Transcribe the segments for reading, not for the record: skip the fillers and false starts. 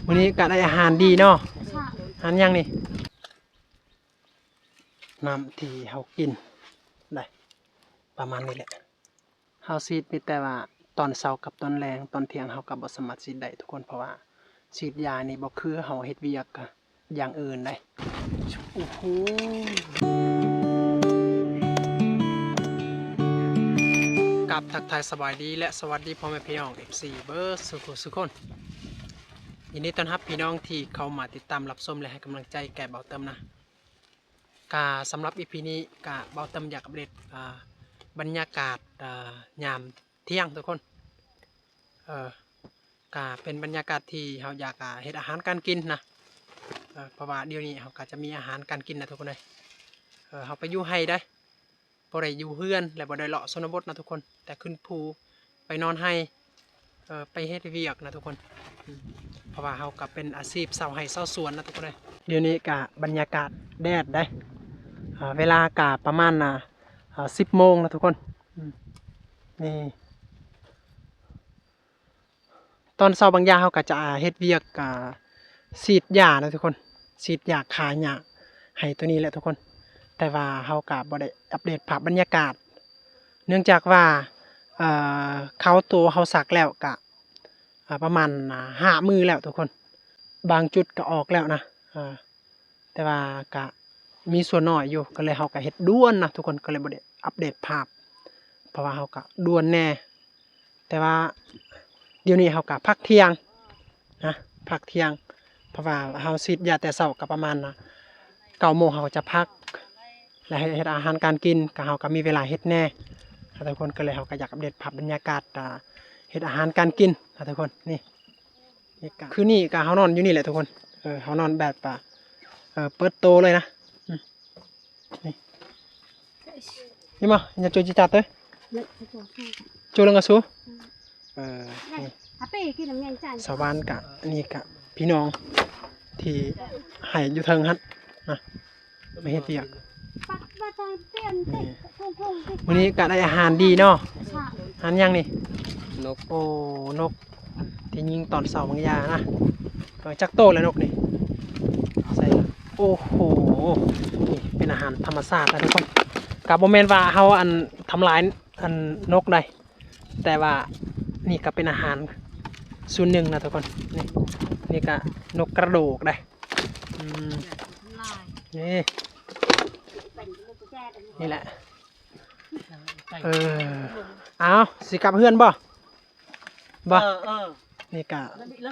วันนี้ก็ได้อาหารดีเนาะอาหารยังนี่น้ำที่เฮากินได้ประมาณนี้แหละเฮาซีดมีแต่ว่าตอนเช้ากับตอนแรงตอนเที่ยงเฮาก็บ่สามารถซีดได้ทุกคนเพราะว่าซีดยานี่บ่คือเฮาเฮ็ดเวียกอย่างอื่นได้โอ้โหกับทักทายสบายดีและสวัสดีพ่อแม่พี่น้อง FC เบิร์ดสุขคนยินดีต้อนรับพี่น้องที่เข้ามาติดตามรับชมและให้กำลังใจแก่เบาเติมนะกาสำหรับ EP นี้กาเบาเติมอยากอัปเดตบรรยากาศยามเที่ยงทุกคนกาเป็นบรรยากาศที่เราอยากเฮ็ดอาหารการกินนะเพราะว่าเดี๋ยวนี้เราก็จะมีอาหารการกินนะทุกคนเลยเราไปอยู่ไฮได้บ่ได้อยู่เฮือนและบ่ได้เลาะชนบทนะทุกคนแต่ขึ้นภูไปนอนไฮไปเฮ็ดเวียกนะทุกคนเพราะว่าเราก็เป็นอาชีพชาวไร่ชาวสวนนะทุกคนเลยเดี๋ยวนี้กะบรรยากาศแดดได้เวลากะประมาณ10 โมงนะทุกคนนี่ตอนเช้าบางอย่างเราก็จะเฮ็ดเวียกฉีดยานะทุกคนฉีดยาฆ่าหญ้าให้ตัวนี้แหละทุกคนแต่ว่าเราก็บ่ได้อัปเดตภาพบรรยากาศเนื่องจากว่าเขาตัวเขาสักแล้วกะประมาณ5 มื้อแล้วทุกคนบางจุดก็ออกแล้วนะแต่ว่าก็มีส่วนน้อยอยู่ก็เลยเฮาก็เฮ็ดด่วนนะทุกคนก็เลยบ่ได้อัปเดตภาพเพราะว่าเฮาก็ด่วนแน่แต่ว่าเดี๋ยวนี้เฮาก็พักเที่ยงนะพักเที่ยงเพราะว่าเฮาฉีดยาแต่เช้าก็ประมาณ9 โมงเฮาจะพักและเฮ็ดอาหารการกินก็เฮาก็มีเวลาเฮ็ดแน่ทุกคนก็เลยเฮาก็อยากอัปเดตภาพบรรยากาศเฮ็ดอาหารการกินทุกคนนี่ก็คือนี่ก็เฮานอนอยู่นี่แหละทุกคนเฮานอนแบบเปิดโตเลยนะนี่มาอย่าจุจิจัดเต้จูลังกะสูชาวบ้านกะนี่กะพี่น้องที่ให้อยู่เทิงฮั่นนะไม่เฮ็ดเวียกวันนี้กะได้อาหารดีเนาะอาหารยังนี่นกโอ้นกที่ยิงตอนเสาบางยานะจักโตเลยนกนี่ใส่โอ้โหนี่เป็นอาหารธรรมชาตินะทุกคนกับโมเมนต์ว่าเขาอันทำลายอันนกได้แต่ว่านี่ก็เป็นอาหารส่วนหนึ่งนะทุกคนนี่ก็นกกระโดกได้นี่แหละเอาสิกลับเพื่อนบ่นี่ก็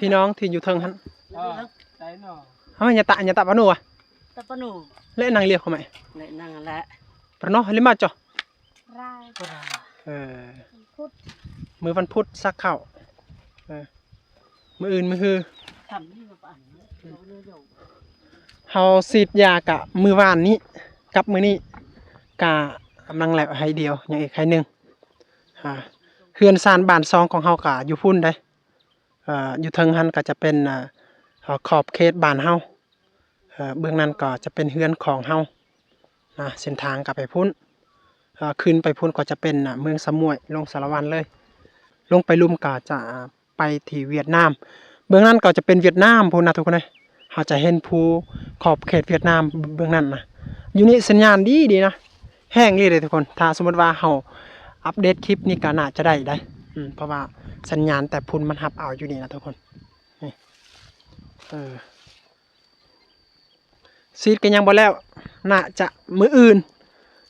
พี่น้องที่อยู่เทิงฮั่นเขาอย่าตะปะหนูอ่ะตะปะหนูเล่นนางเรียกเขาไหมเล่นนางละปะเนาะลิมาจ่อพุธมือวันพุธซักข้าวมืออื่นมือคือเฮาฉีดยากะมือวานนี้กับมือนี้กะกำลังแหลกให้เดียวอย่างอีกให้หนึ่งเฮือนซานบ้านซองของเฮากะอยู่พุ่นได้อยู่เทิงหันก็จะเป็นขอบเขตบ้านเฮาเบื้องนั้นก็จะเป็นเฮือนของเฮาเส้นทางกลับไปพุ่นขึ้นไปพุ่นก็จะเป็นเมืองสมุยลงสารวันเลยลงไปลุ่มก็จะไปที่เวียดนามเบื้องนั้นก็จะเป็นเวียดนามพุ่นนะทุกคนเลยเราจะเห็นภูขอบเขตเวียดนามเบื้องนั้นนะอยู่นี่สัญญาณดีนะแห้งเลยทุกคนถ้าสมมติว่าเราอัปเดตคลิปนี้ก็น่าจะได้เพราะว่าสัญญาณแต่พุ่นมันหับเอาอยู่นี่นะทุกคนซีดกันยังบ่แล้วน่าจะมืออื่น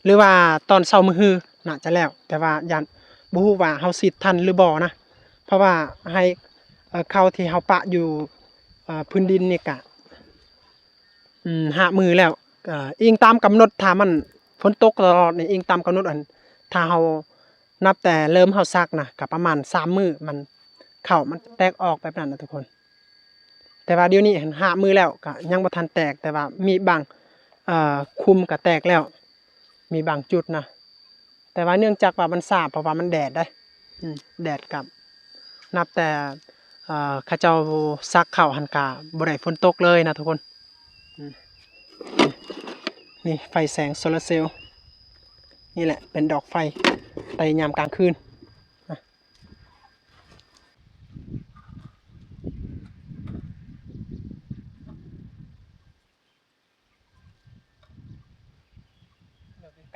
หรือว่าตอนเช้ามือฮือน่าจะแล้วแต่ว่ายันบ่ฮู้ว่าเฮาซีดทันหรือบ่นะเพราะว่าให้เข้าที่เฮาปะอยู่พื้นดินนี่กะ5 มื้อแล้วอิงตามกำหนดถ้ามันฝนตกตลอดนี่อิงตามกำหนดอันถ้าเฮานับแต่เริ่มเฮาซักนะก็ประมาณ3 มื้อมันเข้ามันแตกออกแบบนั้นนะทุกคนแต่ว่าเดี๋ยวนี้5 มื้อแล้วก็ยังบ่ทันแตกแต่ว่ามีบางคุมก็แตกแล้วมีบางจุดนะแต่ว่าเนื่องจากว่ามันสาบเพราะว่ามันแดดได้แดดกับนับแต่ข้าเจ้าซักข้าวหันกาบ่ได้ฝนตกเลยนะทุกคนนี่ไฟแสงโซลาร์เซลล์นี่แหละเป็นดอกไฟในยามกลางคืน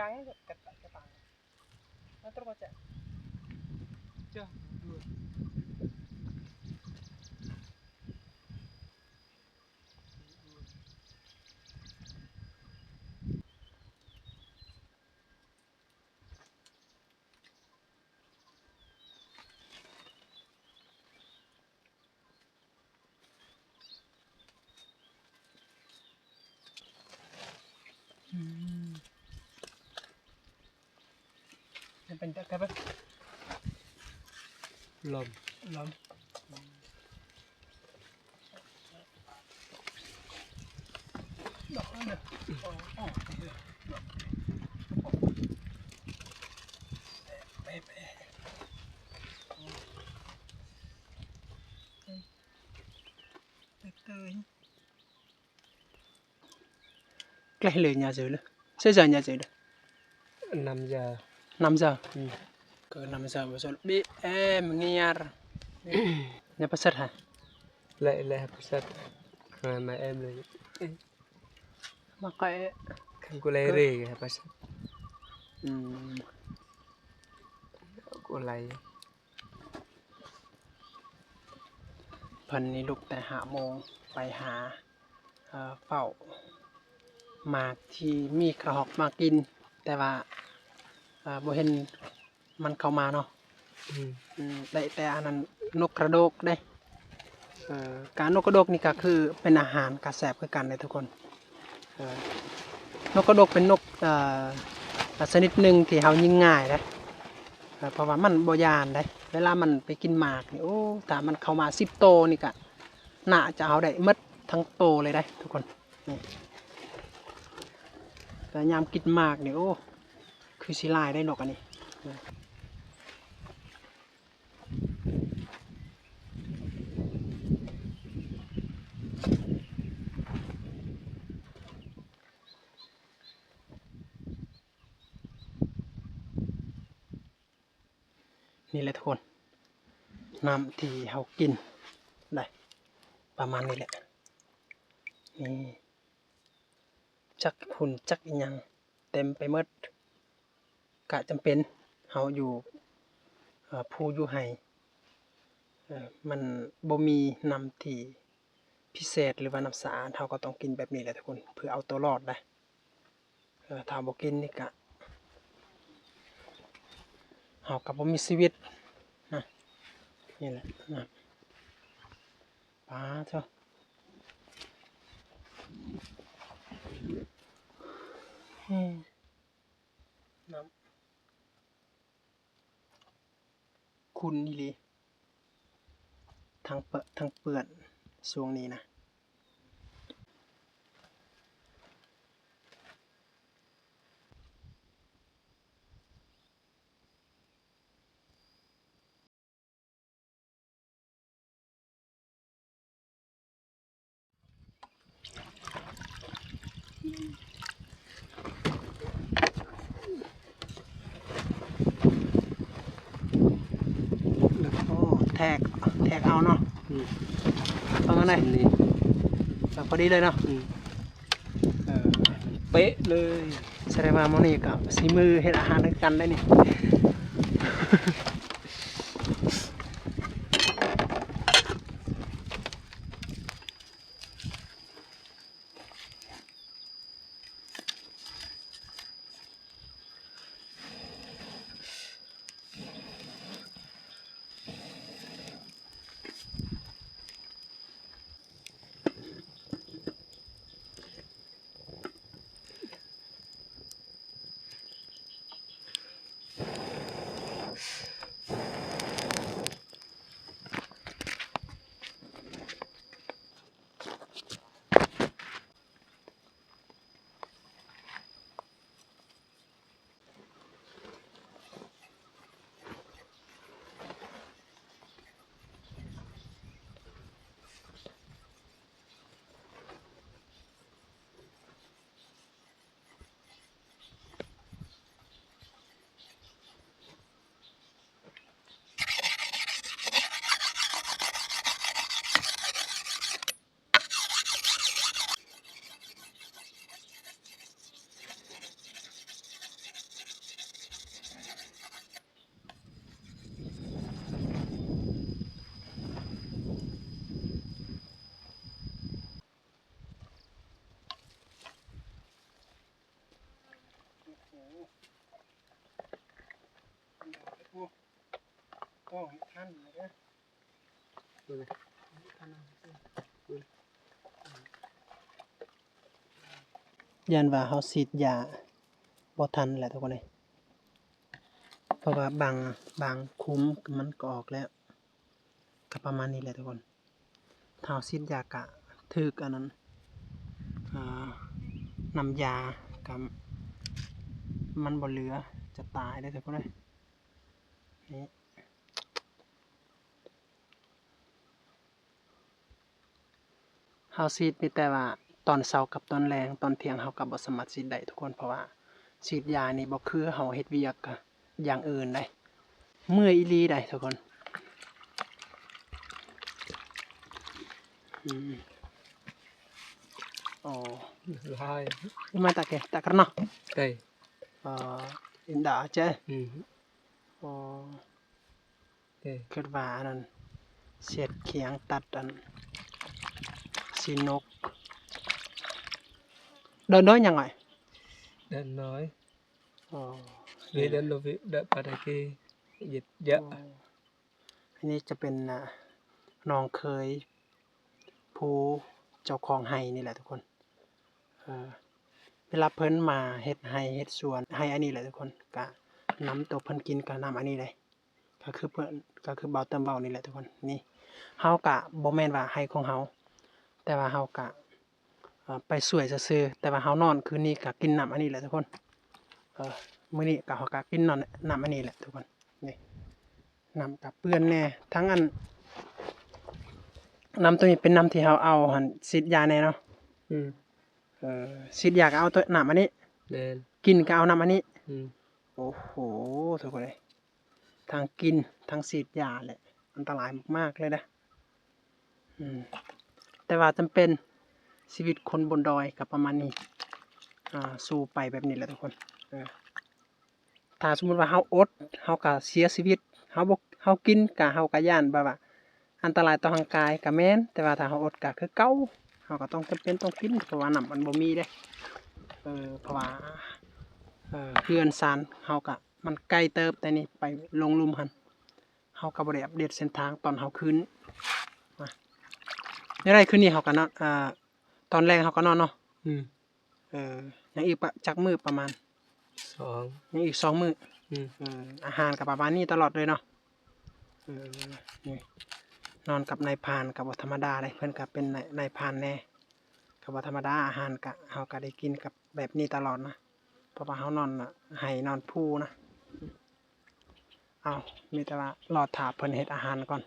belakangnya ke tang. Nah, terus baca. Coba. Yang penting apa? Lom. Lom. Đỏ nữa. Bé bé. Tươi. Cái lười nhà dưới nữa. Sẽ giờ nhà dưới được. 5 giờ. 5 giờ. Ừ. Cỡ 5 giờ vừa rồi bị em nghe. Nhà bắt sắt hả? Lại hấp sắt. Rồi mà emเลย Mà cái kan ku lai re hấp sắt. Ku lai เพิ่นนี่ลุกแต่5 โมงไปหาเฝ้าหมากที่มีกระหอกมากิน แต่ว่าบ่เห็นมันเข้ามาเนาะได้แต่อันนั้นนกกระโดกได้การนกกระโดกนี่ก็คือเป็นอาหารกระแสบคือกันเลยทุกคนนกกระโดกเป็นนกชนิดหนึ่งที่เฮายิงง่ายนะเพราะว่ามันบ่ยานได้เวลามันไปกินหมากนี่โอ้ถ้ามันเข้ามา10 โตนี่ก็น่าจะเอาได้หมดทั้งโตเลยได้ทุกคนนี่แต่ยามกินหมากนี่โอ้คือสิลายได้นกอันนี้นี่แหละทุกคนน้ำที่เฮากินได้ประมาณนี้แหละนี่จักหุ่นจักอีหยังเต็มไปหมดกะจำเป็นเฮาอยู่ภูอยู่ไห้มันบ่มีน้ำที่พิเศษหรือว่าน้ำสะอาดเฮาก็ต้องกินแบบนี้แหละทุกคนเพื่อเอาตัวรอดได้ถ้าบ่กินนี่กะเฮาก็บ่มีชีวิตนะนี่แหละนะป้าเถอะน้ำคุณนี่ลีทางเปื้อนช่วงนี้นะโอ้แทกเอาเนาะประมาณไหน นี่ แบบพอดีเลยเนาะ เป๊ะเลย แสดงว่าโมนี่กับสีมือเฮ็ดอาหารด้วยกันได้นี่ ท่านเลยนะยันว่าเขาฉีดยาบ่ทันแหละทุกคนเลยเพราะว่าบางคุ้มมันก็ออกแล้วก็ประมาณนี้แหละทุกคนถ้าเราฉีดยากะถึกอันนั้นน้ำยากับมันบ่เหลือจะตายได้ทุกคนเลยนี่เฮาฉีดมีแต่ว่าตอนเช้ากับตอนแลงตอนเที่ยงเฮาก็บ่สามารถฉีดได้ทุกคนเพราะว่าฉีดยานี่บ่คือเฮาเฮ็ดเวียกอย่างอื่นได้เมื่อยอีหลีได้ทุกคนอ๋อ Hai. Ima tak ke tak karena Đây. Indah aja Ừ. oh Đây. คิดว่านั่นเศษเขียงตัดอันสีนกเดินด้วยยังไง Đàn nói. อ๋อ Vì đàn đồ vị đợi bà đại kia. Dịch dạ. อันนี้จะเป็นน้องเคยผู้เจ้าของไห้นี่แหละทุกคนเวลาเพิ่นมาเฮ็ดไห้เฮ็ดสวนไห้อันนี้แหละทุกคนก็น้ำตัวเพิ่นกินก็น้ำอันนี้เลยก็คือเพิ่นก็คือเบาเติมเบานี่แหละทุกคนนี่เฮาก็บ่แม่นว่าไห้ของเฮาแต่ว่าเฮาก็ไปสวยซื่อๆแต่ว่าเฮานอนคืนนี้ก็กินน้ำอันนี้แหละทุกคนมื้อนี้ก็เฮาก็กินน้ำอันนี้แหละทุกคนนี่น้ำกับเปื้อนแน่ทั้งอันน้ำตัวนี้เป็นน้ำที่เฮาเอาหั่นฉีดยาแน่เนาะ Ừ. ฉีดยาก็เอาตัวน้ำอันนี้ Đèn. กินก็เอาน้ำอันนี้ Ừ. โอ้โหทุกคนเลยทางกินทางฉีดยาแหละอันตรายมากๆเลยนะแต่ว่าจำเป็นชีวิตคนบนดอยกับประมาณนี้สู้ไปแบบนี้แหละทุกคนถ้าสมมติว่าเฮาอดเฮาก็เสียชีวิตเฮาบ่เฮากินก็เฮาก็ย่านแบบว่าอันตรายต่อร่างกายก็แม่นแต่ว่าถ้าเฮาอดก็คือเก่าเฮาก็ต้องจำเป็นต้องกินเพราะว่าน้ำมันบ่มีเด้เพราะว่าเพื่อนซานเฮาก็มันไกลเติบแต่นี่ไปลงหลุมหั่นเฮาก็บ่ได้อัปเดตเส้นทางตอนเฮาขึ้นในไรคืนนี้เฮาก็นอนตอนแรกเฮาก็นอนเนาะ Ừ. ยังอีกจักมื้อประมาณ Xong. ยังอีก2มื้อ Ừ. อาหารก็ประมาณนี้ตลอดเลยเนาะนี่นอนกับนายพรานก็บ่ธรรมดาเลยเพิ่นก็เป็นนายพรานแน่ก็บ่ธรรมดาอาหารก็เฮาก็ได้กินกับแบบนี้ตลอดนะเพราะว่าเฮานอนให้นอนภูนะมีแต่ว่ารอท่าเพิ่นเฮ็ดอาหารก่อน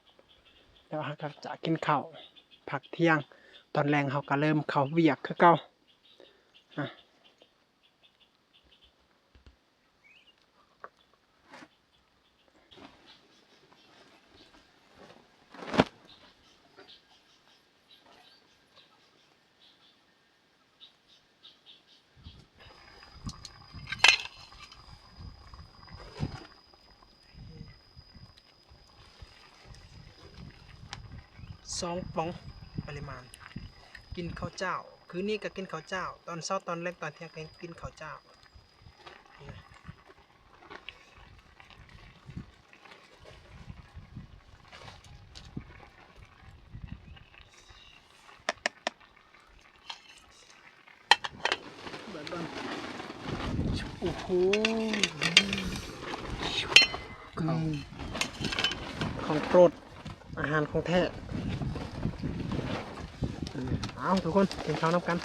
แล้วเฮาก็จะกินข้าวพักเที่ยงตอนแรงเฮาก็เริ่มเข้าเวียกคือเก่า2 ป๋องปริมาณกินข้าวเจ้าคืนนี้ก็กินข้าวเจ้าตอนเช้าตอนแรกตอนเที่ยงก็กินข้าวเจ้าโอ้โหของโปรดอาหารของแท้เอาทุกคนกินข้าวน้ำกัน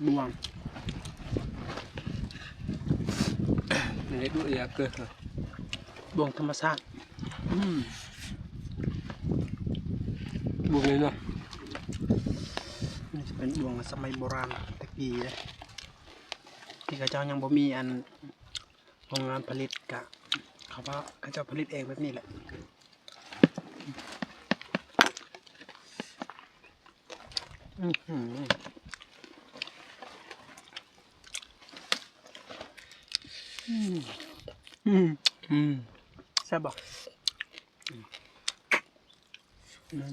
บวง Này đuổi ra cơ. บวงธรรมชาติ Buông lên rồi. นี่จะเป็นบวงสมัยโบราณตะกี้เลย ที่เขาเจ้ายังบ่มีอันโรงงานผลิตกะเขาว่าเขาเจ้าผลิตเองแบบนี้แหละอือหืออืมอืมอืมแซ่บบ่อืม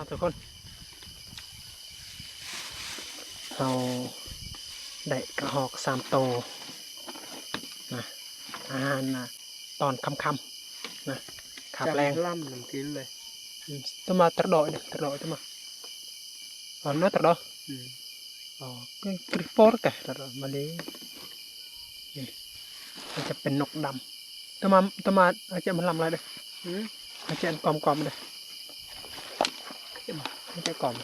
ทุกคนเราได้กระหอก3 โตวนะอาหารนะตอนค่ำๆนะขับแรง ล่ำน้ำกินเลย Tama terdo deh, terdo itu mah. Warna terdo. Hmm. Oh, cái creeper kah terdo Mali. Nih, มันจะเป็นนกดำตมาอาจจะมันลำอะไรเด้อ Hmm. อาจจะกอมๆเด้ออาจจะกอม